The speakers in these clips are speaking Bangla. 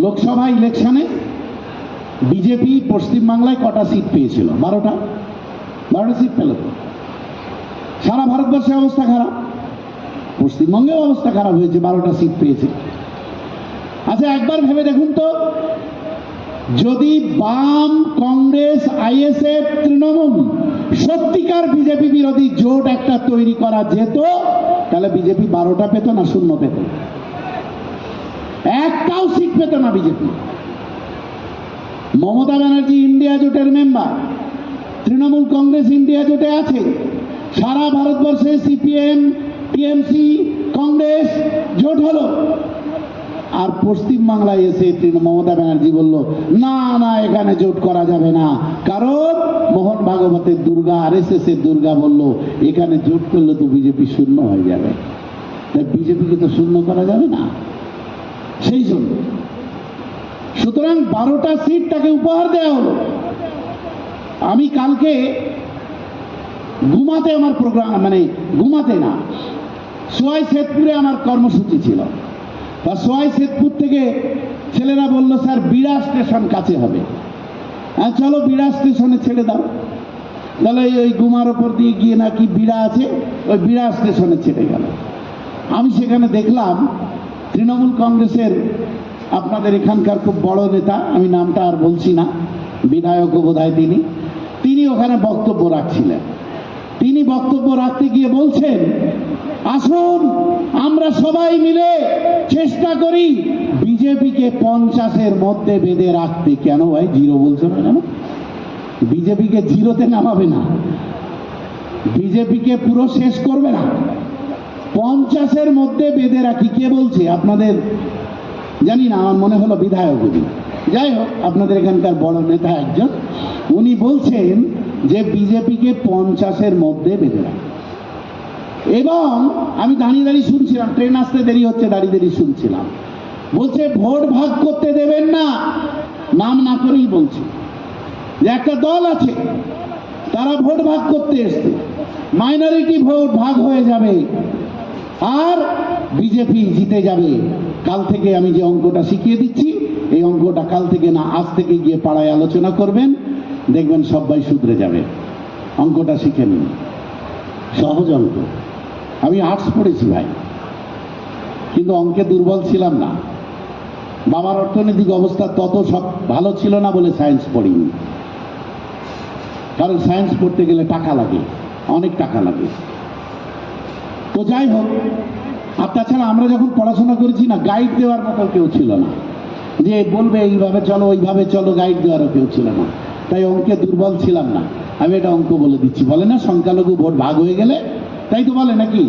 লোকসভা ইলেকশনে বিজেপি পশ্চিমবাংলায় কটা সিট পেয়েছিল? 12টা সিট পেল তো। সারা ভারতবর্ষে অবস্থা খারাপ, পশ্চিমবঙ্গেও অবস্থা খারাপ হয়েছে, 12টা সিট পেয়েছে। আচ্ছা একবার ভেবে দেখুন তো, যদি বাম, কংগ্রেস, আইএসএফ, তৃণমূল সত্যিকার বিজেপি বিরোধী জোট একটা তৈরি করা যেত, তাহলে বিজেপি 12টা পেত না 0 পেত? একটাও সিট পেত না বিজেপি। মমতা ব্যানার্জি ইন্ডিয়া জোটের মেম্বার, তৃণমূল কংগ্রেস ইন্ডিয়া জোটে আছে, সারা ভারতবর্ষে সিপিএম, টিএমসি, কংগ্রেস জোট হলো, আর পশ্চিমবাংলায় এসে মমতা ব্যানার্জি বলল না না এখানে জোট করা যাবে না, কারণ মোহন ভাগবতের দুর্গা, আরএসএস এর দুর্গা বলল এখানে জোট করলে তো বিজেপি শূন্য হয়ে যাবে। তাই বিজেপিকে তো শূন্য করা যাবে না, সেই জন্য। সুতরাং 12টা সিট তাকে উপহার দেওয়া হলো। আমি কালকে ঘুমাতে, আমার প্রোগ্রাম মানে ঘুমাতে না, সোয়াই শেতপুরে আমার কর্মসূচি ছিল। তা সোয়াই শেতপুর থেকে ছেলেরা বলল স্যার বিড়া স্টেশন কাছে হবে, হ্যাঁ চলো বিড়া স্টেশনে ছেড়ে দাও। তাহলে ওই গুমার ওপর দিয়ে গিয়ে নাকি বিড়া আছে, ওই বিড়া স্টেশনে ছেড়ে গেল। আমি সেখানে দেখলাম তৃণমূল কংগ্রেসের আপনাদের এখানকার খুব বড় নেতা, আমি নামটা আর বলছি না, বিধায়কও বোধহয় তিনি ওখানে বক্তব্য রাখছিলেন। তিনি বক্তব্য রাখতে গিয়ে বলছেন আসুন আমরা সবাই মিলে চেষ্টা করি বিজেপিকে 50-এর মধ্যে বেঁধে রাখতে। কেন ভাই 0 বলছো না কেন? বিজেপিকে 0-তে নামাবে না, বিজেপিকে পুরো শেষ করবে না, 50-এর মধ্যে বেঁধে রাখি। কে বলছে? আপনাদের জানি না, আমার মনে হলো বিধায়ক, যাই হোক আপনাদের এখানকার বড় নেতা একজন, উনি বলছেন যে বিজেপিকে 50-এর মধ্যে বেঁধে রাখি। এবং আমি দাঁড়িয়ে শুনছিলাম, ট্রেন আসতে দেরি হচ্ছে, দাঁড়িয়ে শুনছিলাম, বলছে ভোট ভাগ করতে দেবেন না, নাম না করেই বলছে যে একটা দল আছে তারা ভোট ভাগ করতে এসছে, মাইনরিটি ভোট ভাগ হয়ে যাবে আর বিজেপি জিতে যাবে। কাল থেকে আমি যে অঙ্কটা শিখিয়ে দিচ্ছি, এই অঙ্কটা কাল থেকে না আজ থেকে গিয়ে পাড়ায় আলোচনা করবেন, দেখবেন সবাই শুধরে যাবে। অঙ্কটা শিখে নিন, সহজ অঙ্ক। আমি আর্টস পড়েছি ভাই, কিন্তু অঙ্কে দুর্বল ছিলাম না। বাবার অর্থনৈতিক অবস্থা তত সব ভালো ছিল না বলে সায়েন্স পড়িনি, কারণ সায়েন্স পড়তে গেলে টাকা লাগে, অনেক টাকা লাগে। তো যাই হোক, আর তাছাড়া আমরা যখন পড়াশোনা করেছি না, গাইড দেওয়ার মতো কেউ ছিল না, যে বলবে এইভাবে চলো ওইভাবে চলো, গাইড দেওয়ারও কেউ ছিল না। তাই অঙ্কে দুর্বল ছিলাম না। আমি এটা অঙ্ক বলে দিচ্ছি, বলে না সংখ্যালঘু ভোট ভাগ হয়ে গেলে, তাই তো বলে নাকি,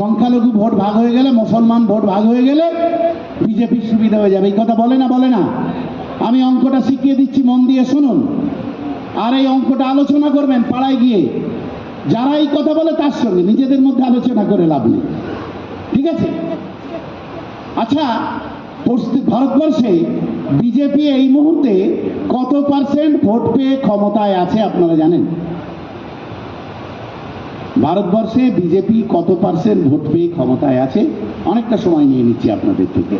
সংখ্যালঘু ভোট ভাগ হয়ে গেলে, মুসলমান ভোট ভাগ হয়ে গেলে বিজেপির সুবিধা হয়ে যাবে, এই কথা বলে না? আমি অঙ্কটা শিখিয়ে দিচ্ছি, মন দিয়ে শুনুন, আর এই অঙ্কটা আলোচনা করবেন পাড়ায় গিয়ে। যারা এই কথা বলে তার সঙ্গে নিজেদের মধ্যে আলোচনা করে লাভ নেই, ঠিক আছে? আচ্ছা, ভারতবর্ষে বিজেপি এই মুহূর্তে কত পার্সেন্ট ভোট পেয়ে ক্ষমতায় আছে আপনারা জানেন? ভারতবর্ষে বিজেপি কত পার্সেন্ট ভোট পেয়ে ক্ষমতায় আছে? অনেকটা সময় নিয়ে নিচ্ছি আপনাদের থেকে।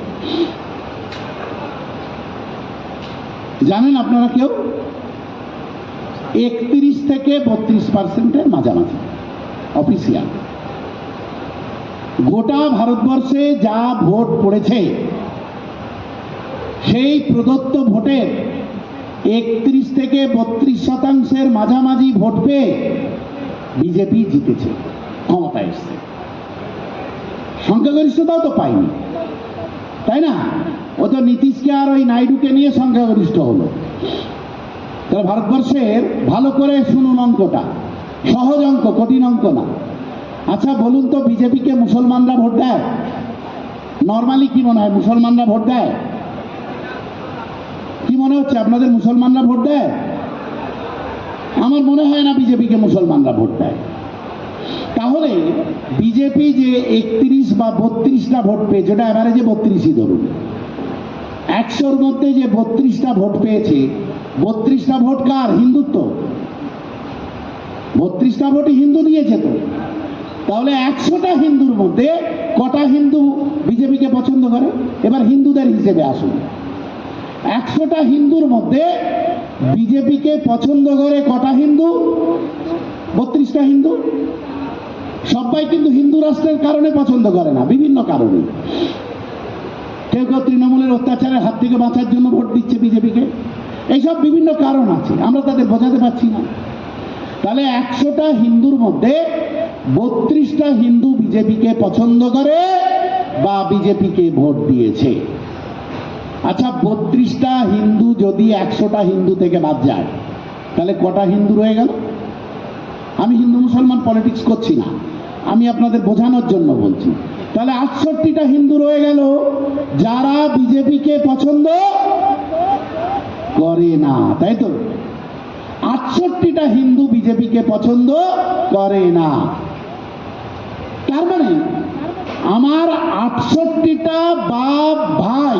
জানেন আপনারা কেউ? 31 থেকে 32%-এর মাঝামাঝি অফিসিয়াল। গোটা ভারতবর্ষে যা ভোট পড়েছে সেই প্রদত্ত ভোটের 31 থেকে 32% মাঝামাঝি ভোট পেয়ে বিজেপি জিতেছে, ক্ষমতায় এসছে। সংখ্যাগরিষ্ঠতাও তো পায়নি, তাই না? ও তো নীতিশকে আর ওই নাইডুকে নিয়ে সংখ্যাগরিষ্ঠ হলো। তাহলে ভারতবর্ষের, ভালো করে শুনুন অঙ্কটা, সহজ অঙ্ক, কঠিন অঙ্ক না। আচ্ছা বলুন তো, বিজেপিকে মুসলমানরা ভোট দেয়? নর্মালি কি মনে হয়, মুসলমানরা ভোট দেয়? কি মনে হচ্ছে আপনাদের, মুসলমানরা ভোট দেয়? আমার মনে হয় না বিজেপিকে মুসলমানরা ভোট দেয়। তাহলে বিজেপি যে 31 বা 32টা ভোট পেয়ে, যেটা অ্যাভারেজে 32ই ধরুন, 100-র মধ্যে যে 32টা ভোট পেয়েছে, 32টা ভোট কার? হিন্দুত্ব। 32টা ভোটই হিন্দু দিয়েছে তো। তাহলে 100টা হিন্দুর মধ্যে কটা হিন্দু বিজেপিকে পছন্দ করে? এবার হিন্দুদের হিসেবে আসুন, 100টা হিন্দুর মধ্যে বিজেপিকে পছন্দ করে কটা হিন্দু? 32টা হিন্দু। সবাই কিন্তু হিন্দু রাষ্ট্রের কারণে পছন্দ করে না, বিভিন্ন কারণে। কেউ কেউ তৃণমূলের অত্যাচারের হাত থেকে বাঁচার জন্য ভোট দিচ্ছে বিজেপিকে। এইসব বিভিন্ন কারণ আছে, আমরা তাদের বোঝাতে পারছি না। তাহলে 100টা হিন্দুর মধ্যে 32টা হিন্দু বিজেপিকে পছন্দ করে বা বিজেপিকে ভোট দিয়েছে। আচ্ছা, 32টা হিন্দু যদি 100টা হিন্দু থেকে বাদ যায়, তাহলে কটা হিন্দু রয়ে গেল? আমি হিন্দু মুসলমান পলিটিক্স করছি না, আমি আপনাদের বোঝানোর জন্য বলছি। তাহলে 68টা হিন্দু রয়ে গেল যারা বিজেপিকে পছন্দ করে না, তাই তো? 68টা হিন্দু বিজেপিকে পছন্দ করে না। তার মানে আমার 68টা বাপ ভাই,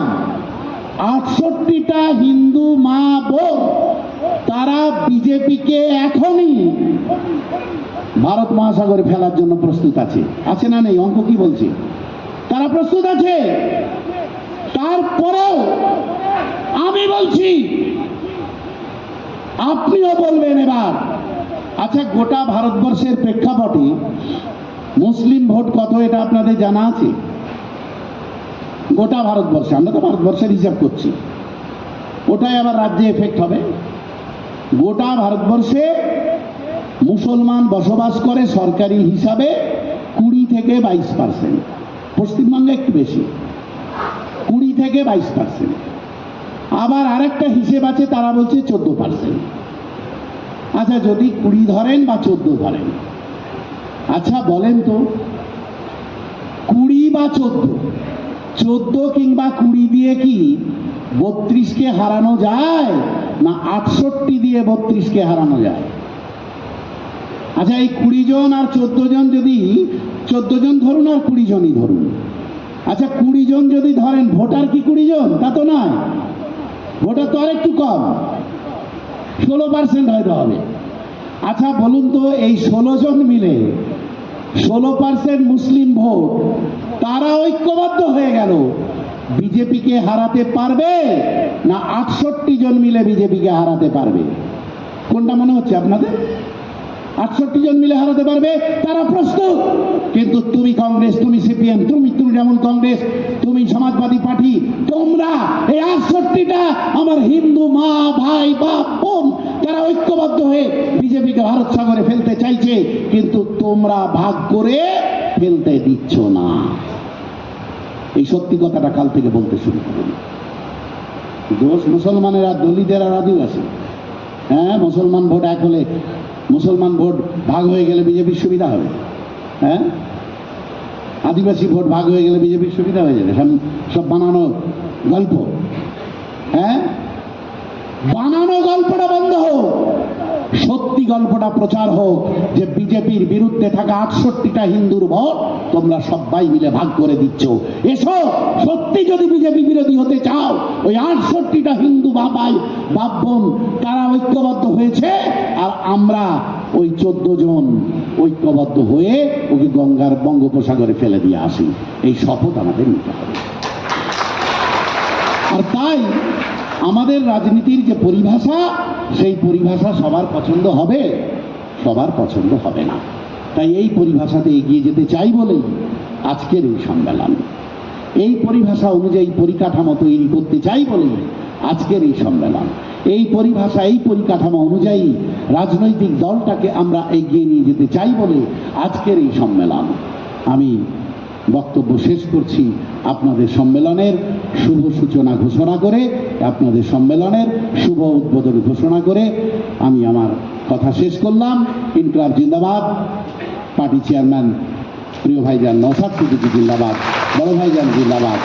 68টা হিন্দু মা বোন, তারা বিজেপিকে এখনই ভারত মহাসাগরে ফেলার জন্য প্রস্তুত আছে। আছে না নেই? অঙ্ক কি বলছে? তারা প্রস্তুত আছে। তারপরেও আমি বলছি, আপনিও বলবেন এবার। আচ্ছা, গোটা ভারতবর্ষের প্রেক্ষাপটে মুসলিম ভোট কত এটা আপনাদের জানা আছে? গোটা ভারতবর্ষে, আমরা তো ভারতবর্ষের হিসাব করছি, ওটাই আবার রাজ্যে এফেক্ট হবে। গোটা ভারতবর্ষে মুসলমান বসবাস করে সরকারি হিসাবে 20 থেকে 22%। পশ্চিমবঙ্গে একটু বেশি, 20 থেকে 22%। আবার আরেকটা হিসেব আছে, তারা বলছে 14%। আচ্ছা, যদি 20 ধরেন বা 14 ধরেন, আচ্ছা বলেন তো, 20 বা 14 কিংবা 20 দিয়ে কি 32কে হারানো যায়, না 68 দিয়ে 32কে হারানো যায়? আচ্ছা, এই 20 জন আর 14 জন, যদি 14 জন ধরুন আর 20 জনই ধরুন, আচ্ছা 20 জন যদি ধরেন, ভোটার কি 20 জন? তা তো নয়, ভোটার তো আর একটু কম, 16% হয়তো হবে। আচ্ছা বলুন তো, এই 16 জন মিলে 16% মুসলিম ভোট, তারা ঐক্যবদ্ধ হয়ে গেল, বিজেপিকে হারাতে পারবে না 68 জন মিলে বিজেপিকে হারাতে পারবে? কোনটা মনে হচ্ছে আপনাদের? 68 জন মিলে হারাতে পারবে, তারা প্রস্তুত। কিন্তু তুমি কংগ্রেস, তুমি সিপিএম, তুমি তৃণমূল কংগ্রেস, তুমি সমাজবাদী পার্টি, তোমরা এই 68টা আমার হিন্দু মা ভাই বাপ বোন, তারা ঐক্যবদ্ধ হয়ে বিজেপিকে ভারত সাগরে ফেলতে চাইছে, কিন্তু তোমরা ভাগ করে ফেলতে দিচ্ছ না। এই সত্যি কথাটা কাল থেকে বলতে শুরু করুন। দোষ মুসলমানেরা, দলিতের আর আদিবাসী। হ্যাঁ, মুসলমান ভোট এক হলে, মুসলমান ভোট ভাগ হয়ে গেলে বিজেপির সুবিধা হবে? হ্যাঁ, আদিবাসী ভোট ভাগ হয়ে গেলে বিজেপির সুবিধা হয়ে যাবে? সব বানানো গল্প। হ্যাঁ, বানানো গল্পটা বন্ধ হোক, সত্যি গল্পটা প্রচার হোক, যে বিজেপির বিরুদ্ধে থাকা 68টা হিন্দুর ভোট তোমরা সবাই মিলে ভাগ করে দিচ্ছ। এসো, সত্যি যদি বিজেপি বিরোধী হতে চাও, ওই 68টা হিন্দু বাবাই বাপ বোন তারা ঐক্যবদ্ধ হয়েছে, আর আমরা ওই 14 জন ঐক্যবদ্ধ হয়ে ওকে গঙ্গার বঙ্গোপসাগরে ফেলে দিয়ে আসি। এই শপথ আমাদের নিতে হবে। আর তাই আমাদের রাজনীতির যে পরিভাষা, সেই পরিভাষা সবার পছন্দ হবে, সবার পছন্দ হবে না। তাই এই পরিভাষাতে এগিয়ে যেতে চাই বলেই আজকের এই সম্মেলন। এই পরিভাষা অনুযায়ী পরিকাঠামো তৈরি করতে চাই বলেই আজকের এই সম্মেলন। এই পরিভাষা, এই পরিকাঠামো অনুযায়ী রাজনৈতিক দলটাকে আমরা এগিয়ে নিয়ে যেতে চাই বলে আজকের এই সম্মেলন। আমি বক্তব্য শেষ করছি আপনাদের সম্মেলনের শুভ সূচনা ঘোষণা করে, আপনাদের সম্মেলনের শুভ উদ্বোধন ঘোষণা করে আমি আমার কথা শেষ করলাম। ইনকলাব জিন্দাবাদ, পার্টি চেয়ারম্যান প্রিয় ভাইজান নওশাদ সিদ্দিকী জিন্দাবাদ, বড় ভাইজান জিন্দাবাদ,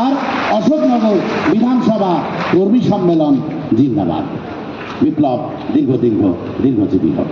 আর অশোকনগর বিধানসভা কর্মী সম্মেলন জিন্দাবাদ। বিপ্লব দীর্ঘজীবী হোক।